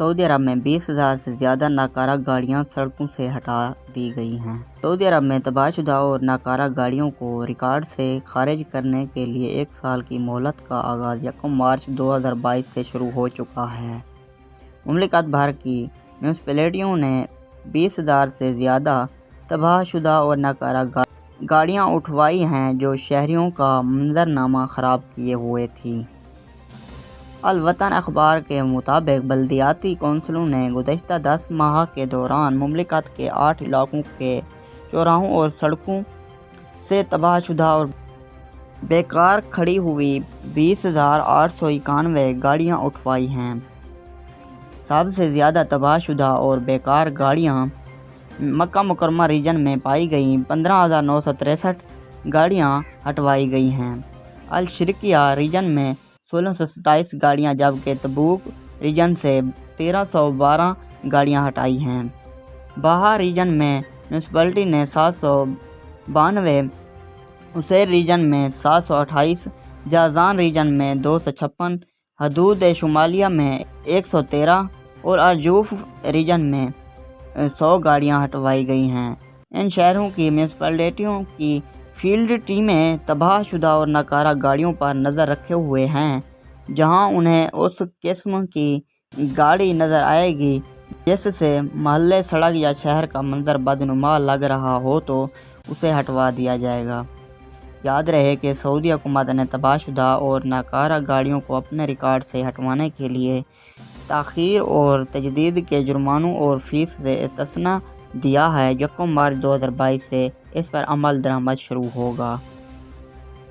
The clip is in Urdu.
سعودی عرب میں 20,000 سے زیادہ ناکارہ گاڑیاں سڑکوں سے ہٹا دی گئی ہیں۔ سعودی عرب میں تباہ شدہ اور ناکارہ گاڑیوں کو ریکارڈ سے خارج کرنے کے لیے 1 سال کی مہلت کا آغاز 1 مارچ 2022 سے شروع ہو چکا ہے۔ مملکت بھر کی میونسپلٹیوں نے 20,000 سے زیادہ تباہ شدہ اور ناکارہ گاڑیاں اٹھوائی ہیں جو شہریوں کا منظرنامہ خراب کیے ہوئے تھیں۔ الوطن اخبار کے مطابق بلدیاتی کونسلوں نے گزشتہ 10 ماہ کے دوران مملکت کے 8 علاقوں کے چوراہوں اور سڑکوں سے تباہ شدہ اور بیکار کھڑی ہوئی 20,891 گاڑیاں اٹھوائی ہیں۔ سب سے زیادہ تباہ شدہ اور بیکار گاڑیاں مکہ مکرمہ ریجن میں پائی گئیں۔ 15,963 گاڑیاں ہٹوائی گئی ہیں۔ الشرقیہ ریجن میں 1,627 گاڑیاں جبکہ تبوک ریجن سے 1,312 گاڑیاں ہٹائی ہیں۔ باہا ریجن میں میونسپلٹی نے 792، عسیر ریجن میں 728، جازان ریجن میں 256، حدود شمالیہ میں 113 اور الجوف ریجن میں 100 گاڑیاں ہٹوائی گئی ہیں۔ ان شہروں کی میونسپلٹیوں کی فیلڈ ٹیمیں تباہ شدہ اور ناکارہ گاڑیوں پر نظر رکھے ہوئے ہیں۔ جہاں انہیں اس قسم کی گاڑی نظر آئے گی جس سے محلے، سڑک یا شہر کا منظر بدنما لگ رہا ہو تو اسے ہٹوا دیا جائے گا۔ یاد رہے کہ سعودی حکومت نے تباہ شدہ اور ناکارہ گاڑیوں کو اپنے ریکارڈ سے ہٹوانے کے لیے تاخیر اور تجدید کے جرمانوں اور فیس سے استثناء دیا ہے۔ 1 مارچ 2022 سے اس پر عمل درآمد شروع ہوگا۔